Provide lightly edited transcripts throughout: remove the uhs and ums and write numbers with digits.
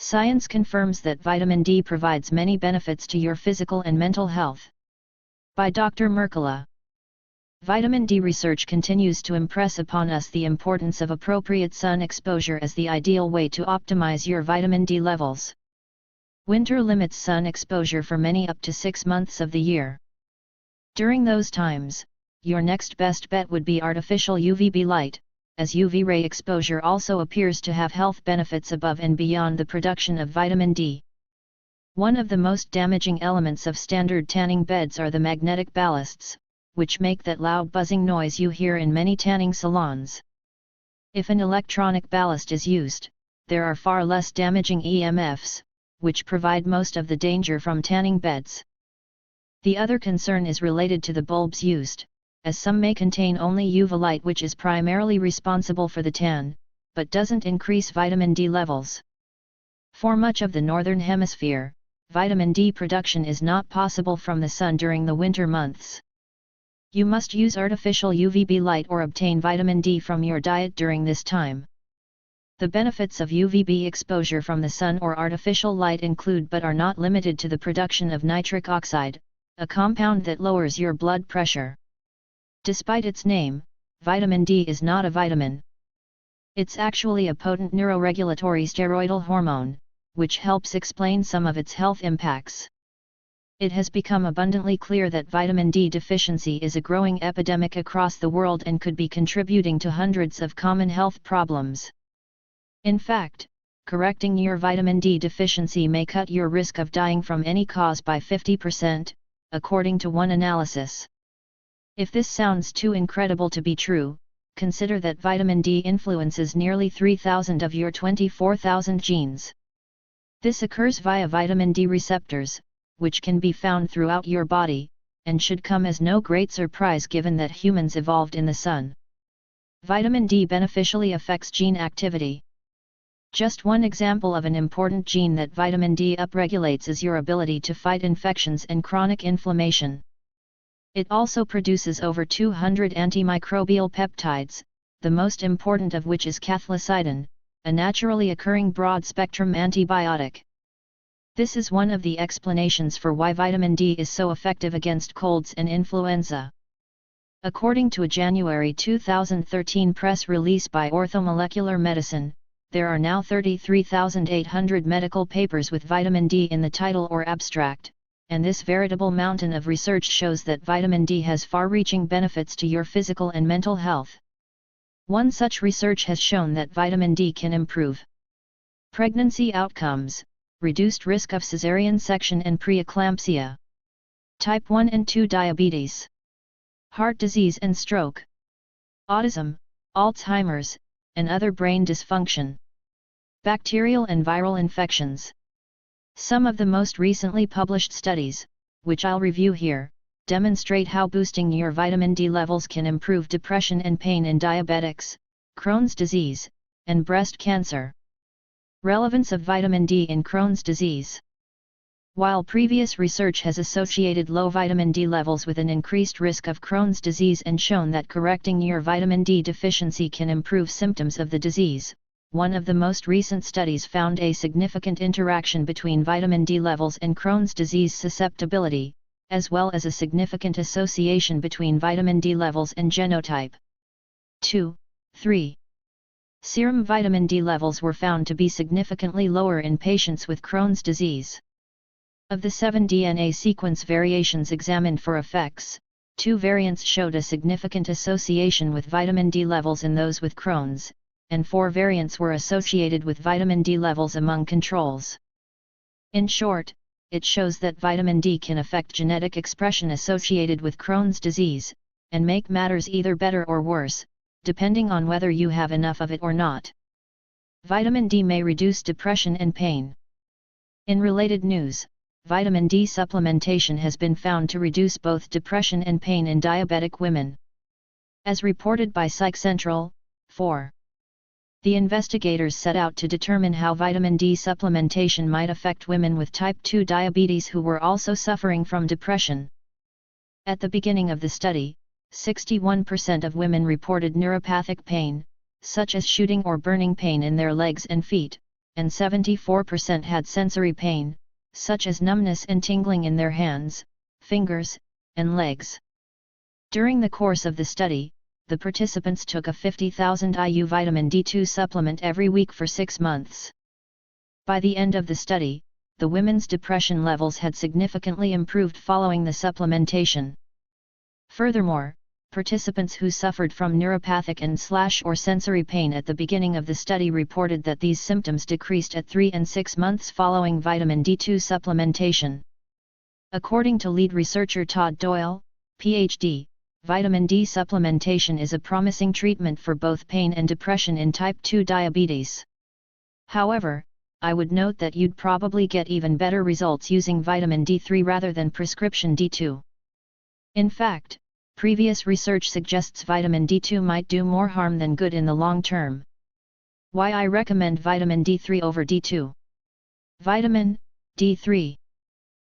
Science confirms that vitamin D provides many benefits to your physical and mental health. By Dr. Mercola. Vitamin D research continues to impress upon us the importance of appropriate sun exposure as the ideal way to optimize your vitamin D levels. Winter limits sun exposure for many up to 6 months of the year. During those times, your next best bet would be artificial UVB light, as UV ray exposure also appears to have health benefits above and beyond the production of vitamin D. One of the most damaging elements of standard tanning beds are the magnetic ballasts, which make that loud buzzing noise you hear in many tanning salons. If an electronic ballast is used, there are far less damaging EMFs, which provide most of the danger from tanning beds. The other concern is related to the bulbs used, as some may contain only UV light, which is primarily responsible for the tan, but doesn't increase vitamin D levels. For much of the northern hemisphere, vitamin D production is not possible from the sun during the winter months. You must use artificial UVB light or obtain vitamin D from your diet during this time. The benefits of UVB exposure from the sun or artificial light include but are not limited to the production of nitric oxide, a compound that lowers your blood pressure. Despite its name, vitamin D is not a vitamin. It's actually a potent neuroregulatory steroidal hormone, which helps explain some of its health impacts. It has become abundantly clear that vitamin D deficiency is a growing epidemic across the world and could be contributing to hundreds of common health problems. In fact, correcting your vitamin D deficiency may cut your risk of dying from any cause by 50%, according to one analysis. If this sounds too incredible to be true, consider that vitamin D influences nearly 3,000 of your 24,000 genes. This occurs via vitamin D receptors, which can be found throughout your body, and should come as no great surprise given that humans evolved in the sun. Vitamin D beneficially affects gene activity. Just one example of an important gene that vitamin D upregulates is your ability to fight infections and chronic inflammation. It also produces over 200 antimicrobial peptides, the most important of which is cathelicidin, a naturally occurring broad-spectrum antibiotic. This is one of the explanations for why vitamin D is so effective against colds and influenza. According to a January 2013 press release by Orthomolecular Medicine, there are now 33,800 medical papers with vitamin D in the title or abstract, and this veritable mountain of research shows that vitamin D has far-reaching benefits to your physical and mental health. One such research has shown that vitamin D can improve pregnancy outcomes, reduced risk of cesarean section and preeclampsia, type 1 and 2 diabetes, heart disease and stroke, autism, Alzheimer's, and other brain dysfunction, bacterial and viral infections. Some of the most recently published studies, which I'll review here, demonstrate how boosting your vitamin D levels can improve depression and pain in diabetics, Crohn's disease, and breast cancer. Relevance of vitamin D in Crohn's disease. While previous research has associated low vitamin D levels with an increased risk of Crohn's disease and shown that correcting your vitamin D deficiency can improve symptoms of the disease, one of the most recent studies found a significant interaction between vitamin D levels and Crohn's disease susceptibility, as well as a significant association between vitamin D levels and genotype. 2. 3. Serum vitamin D levels were found to be significantly lower in patients with Crohn's disease. Of the 7 DNA sequence variations examined for effects, 2 variants showed a significant association with vitamin D levels in those with Crohn's, and 4 variants were associated with vitamin D levels among controls. In short, it shows that vitamin D can affect genetic expression associated with Crohn's disease, and make matters either better or worse, depending on whether you have enough of it or not. Vitamin D may reduce depression and pain. In related news, vitamin D supplementation has been found to reduce both depression and pain in diabetic women. As reported by PsychCentral, 4. The investigators set out to determine how vitamin D supplementation might affect women with type 2 diabetes who were also suffering from depression. At the beginning of the study, 61% of women reported neuropathic pain, such as shooting or burning pain in their legs and feet, and 74% had sensory pain, such as numbness and tingling in their hands, fingers, and legs. During the course of the study, the participants took a 50,000 IU vitamin D2 supplement every week for 6 months. By the end of the study, the women's depression levels had significantly improved following the supplementation. Furthermore, participants who suffered from neuropathic and/or sensory pain at the beginning of the study reported that these symptoms decreased at 3 and 6 months following vitamin D2 supplementation. According to lead researcher Todd Doyle, PhD, vitamin D supplementation is a promising treatment for both pain and depression in type 2 diabetes. However, I would note that you'd probably get even better results using vitamin D3 rather than prescription D2. In fact, previous research suggests vitamin D2 might do more harm than good in the long term. Why I recommend vitamin D3 over D2. Vitamin D3.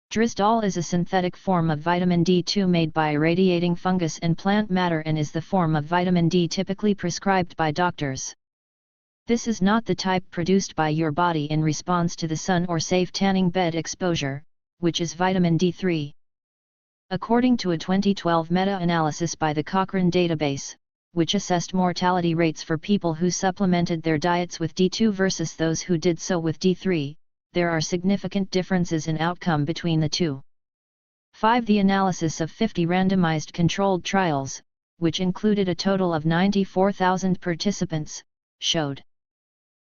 Drisdol is a synthetic form of vitamin D2 made by irradiating fungus and plant matter and is the form of vitamin D typically prescribed by doctors. This is not the type produced by your body in response to the sun or safe tanning bed exposure, which is vitamin D3. According to a 2012 meta-analysis by the Cochrane database, which assessed mortality rates for people who supplemented their diets with D2 versus those who did so with D3, there are significant differences in outcome between the two. 5. The analysis of 50 randomized controlled trials, which included a total of 94,000 participants, showed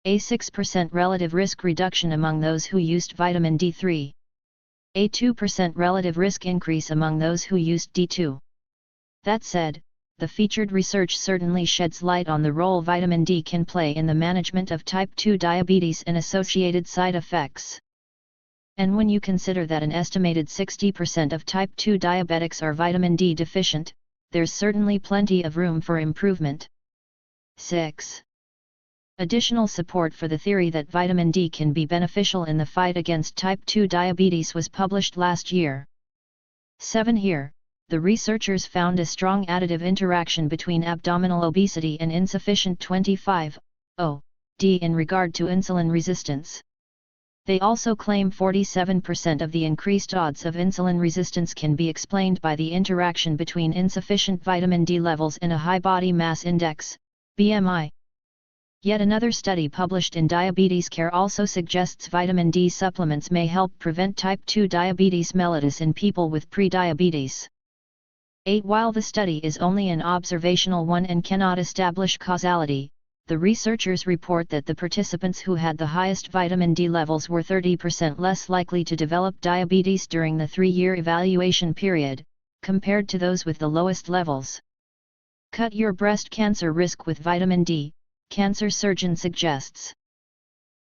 a 6% relative risk reduction among those who used vitamin D3. A 2% relative risk increase among those who used D2. That said, the featured research certainly sheds light on the role vitamin D can play in the management of type 2 diabetes and associated side effects. And when you consider that an estimated 60% of type 2 diabetics are vitamin D deficient, there's certainly plenty of room for improvement. 6. Additional support for the theory that vitamin D can be beneficial in the fight against type 2 diabetes was published last year. 7. Here, the researchers found a strong additive interaction between abdominal obesity and insufficient 25-OD in regard to insulin resistance. They also claim 47% of the increased odds of insulin resistance can be explained by the interaction between insufficient vitamin D levels and a high body mass index, BMI. Yet another study published in Diabetes Care also suggests vitamin D supplements may help prevent type 2 diabetes mellitus in people with prediabetes. 8. While the study is only an observational one and cannot establish causality, the researchers report that the participants who had the highest vitamin D levels were 30% less likely to develop diabetes during the 3-year evaluation period, compared to those with the lowest levels. Cut your breast cancer risk with vitamin D, cancer surgeon suggests.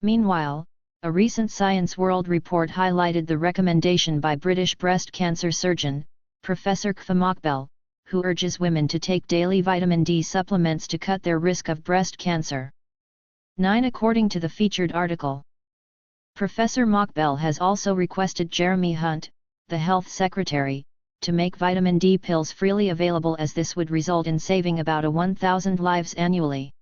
Meanwhile, a recent Science World report highlighted the recommendation by British breast cancer surgeon, Professor Kfa Mokbel, who urges women to take daily vitamin D supplements to cut their risk of breast cancer. 9. According to the featured article, Professor Mokbel has also requested Jeremy Hunt, the health secretary, to make vitamin D pills freely available, as this would result in saving about 1,000 lives annually.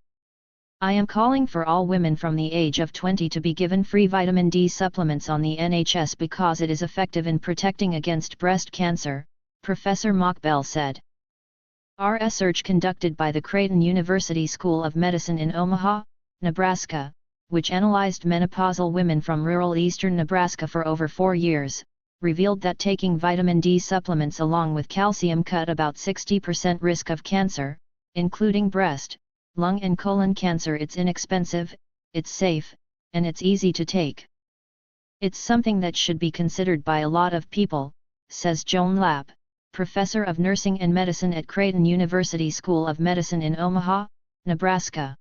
I am calling for all women from the age of 20 to be given free vitamin D supplements on the NHS because it is effective in protecting against breast cancer, Professor Mokbel said. A research conducted by the Creighton University School of Medicine in Omaha, Nebraska, which analyzed menopausal women from rural eastern Nebraska for over 4 years, revealed that taking vitamin D supplements along with calcium cut about 60% risk of cancer, including breast, lung and colon cancer. It's inexpensive, it's safe, and it's easy to take. It's something that should be considered by a lot of people, says Joan Lapp, professor of nursing and medicine at Creighton University School of Medicine in Omaha, Nebraska.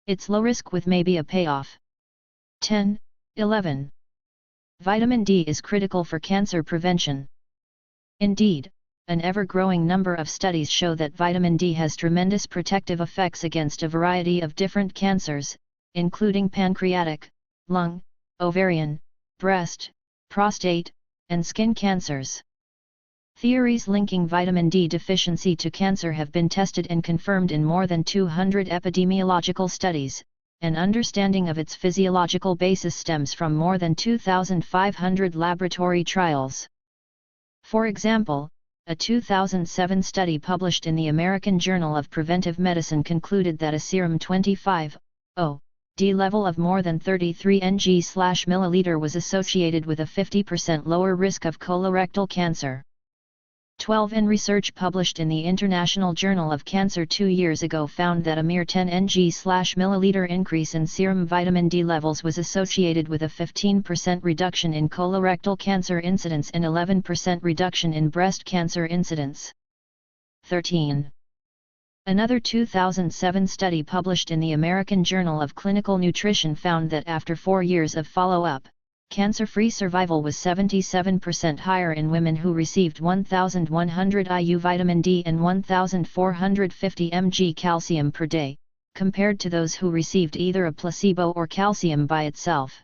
It's low risk with maybe a payoff. 10. 11. Vitamin D is critical for cancer prevention. Indeed, an ever-growing number of studies show that vitamin D has tremendous protective effects against a variety of different cancers, including pancreatic, lung, ovarian, breast, prostate, and skin cancers. Theories linking vitamin D deficiency to cancer have been tested and confirmed in more than 200 epidemiological studies, and understanding of its physiological basis stems from more than 2,500 laboratory trials. For example, a 2007 study published in the American Journal of Preventive Medicine concluded that a serum 25-OD level of more than 33 ng/milliliter was associated with a 50% lower risk of colorectal cancer. 12N research published in the International Journal of Cancer 2 years ago found that a mere 10 ng/milliliter increase in serum vitamin D levels was associated with a 15% reduction in colorectal cancer incidence and 11% reduction in breast cancer incidence. 13. Another 2007 study published in the American Journal of Clinical Nutrition found that after 4 years of follow-up, cancer-free survival was 77% higher in women who received 1,100 IU vitamin D and 1,450 mg calcium per day, compared to those who received either a placebo or calcium by itself.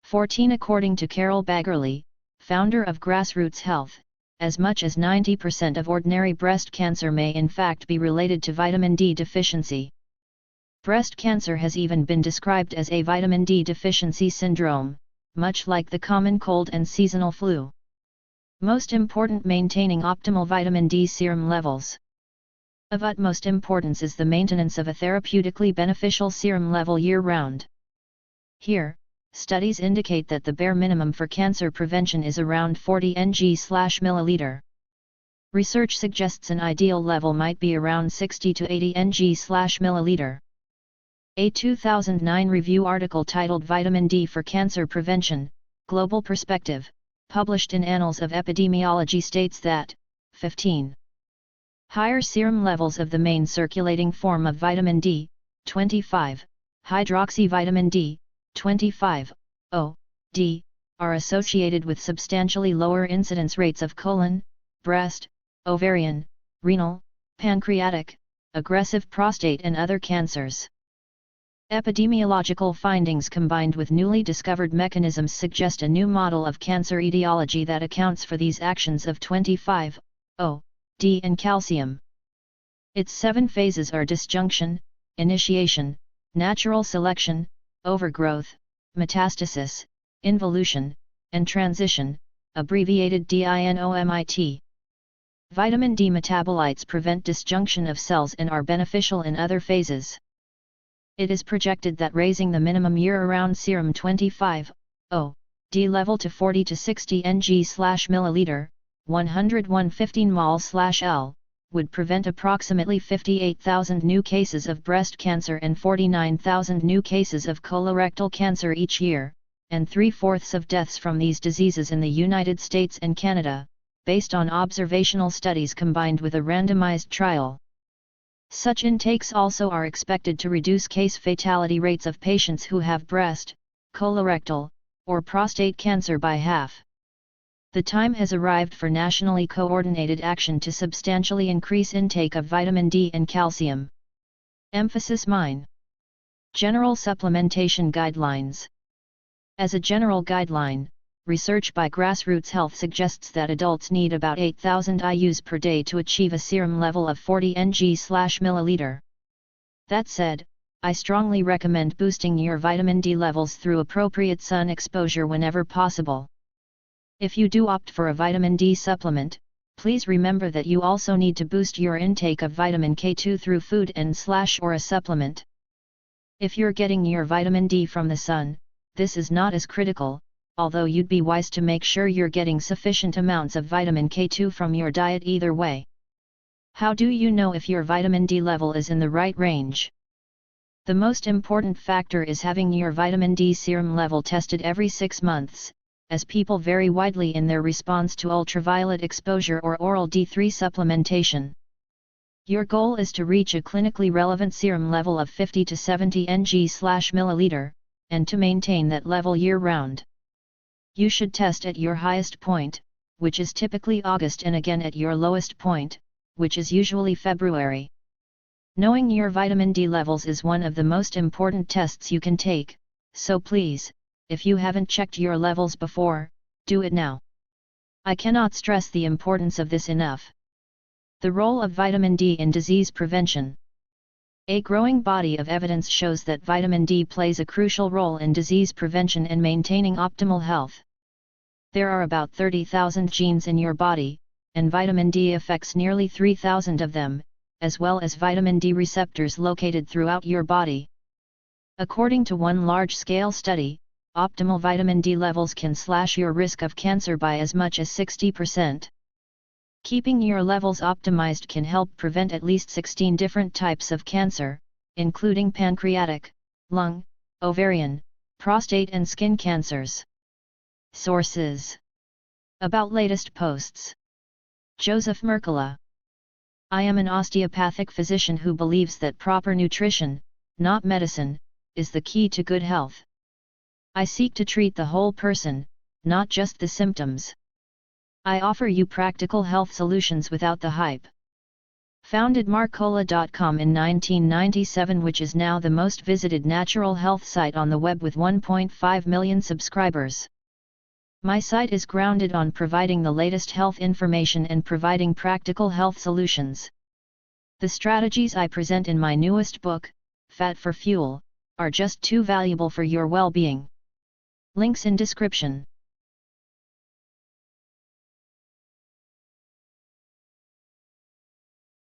14. According to Carol Baggerly, founder of Grassroots Health, as much as 90% of ordinary breast cancer may in fact be related to vitamin D deficiency. Breast cancer has even been described as a vitamin D deficiency syndrome, much like the common cold and seasonal flu. Most important, maintaining optimal vitamin D serum levels. Of utmost importance is the maintenance of a therapeutically beneficial serum level year-round. Here, studies indicate that the bare minimum for cancer prevention is around 40 ng/milliliter. Research suggests an ideal level might be around 60 to 80 ng/milliliter. A 2009 review article titled Vitamin D for Cancer Prevention, Global Perspective, published in Annals of Epidemiology states that, 15. Higher serum levels of the main circulating form of vitamin D, 25, hydroxyvitamin D, 25-OD, are associated with substantially lower incidence rates of colon, breast, ovarian, renal, pancreatic, aggressive prostate and other cancers. Epidemiological findings combined with newly discovered mechanisms suggest a new model of cancer etiology that accounts for these actions of 25-OD and calcium. Its 7 phases are disjunction, initiation, natural selection, overgrowth, metastasis, involution, and transition, abbreviated DINOMIT. Vitamin D metabolites prevent disjunction of cells and are beneficial in other phases. It is projected that raising the minimum year-round serum 25-OD level to 40 to 60 ng/milliliter, 101-15 mol/L, would prevent approximately 58,000 new cases of breast cancer and 49,000 new cases of colorectal cancer each year, and 3/4 of deaths from these diseases in the United States and Canada, based on observational studies combined with a randomized trial. Such intakes also are expected to reduce case fatality rates of patients who have breast, colorectal, or prostate cancer by half. The time has arrived for nationally coordinated action to substantially increase intake of vitamin D and calcium. Emphasis mine. General supplementation guidelines. As a general guideline, research by Grassroots Health suggests that adults need about 8,000 IUs per day to achieve a serum level of 40 ng/milliliter. That said, I strongly recommend boosting your vitamin D levels through appropriate sun exposure whenever possible. If you do opt for a vitamin D supplement, please remember that you also need to boost your intake of vitamin K2 through food and/or a supplement. If you're getting your vitamin D from the sun, this is not as critical, although you'd be wise to make sure you're getting sufficient amounts of vitamin K2 from your diet either way. How do you know if your vitamin D level is in the right range? The most important factor is having your vitamin D serum level tested every 6 months, as people vary widely in their response to ultraviolet exposure or oral D3 supplementation. Your goal is to reach a clinically relevant serum level of 50 to 70 ng/milliliter, and to maintain that level year-round. You should test at your highest point, which is typically August, and again at your lowest point, which is usually February. Knowing your vitamin D levels is one of the most important tests you can take, so please, if you haven't checked your levels before, do it now. I cannot stress the importance of this enough. The role of vitamin D in disease prevention. A growing body of evidence shows that vitamin D plays a crucial role in disease prevention and maintaining optimal health. There are about 30,000 genes in your body, and vitamin D affects nearly 3,000 of them, as well as vitamin D receptors located throughout your body. According to one large-scale study, optimal vitamin D levels can slash your risk of cancer by as much as 60%. Keeping your levels optimized can help prevent at least 16 different types of cancer, including pancreatic, lung, ovarian, prostate and skin cancers. Sources. About latest posts. Joseph Mercola. I am an osteopathic physician who believes that proper nutrition, not medicine, is the key to good health. I seek to treat the whole person, not just the symptoms. I offer you practical health solutions without the hype. Founded Mercola.com in 1997, which is now the most visited natural health site on the web with 1.5 million subscribers. My site is grounded on providing the latest health information and providing practical health solutions. The strategies I present in my newest book, Fat for Fuel, are just too valuable for your well-being. Links in description.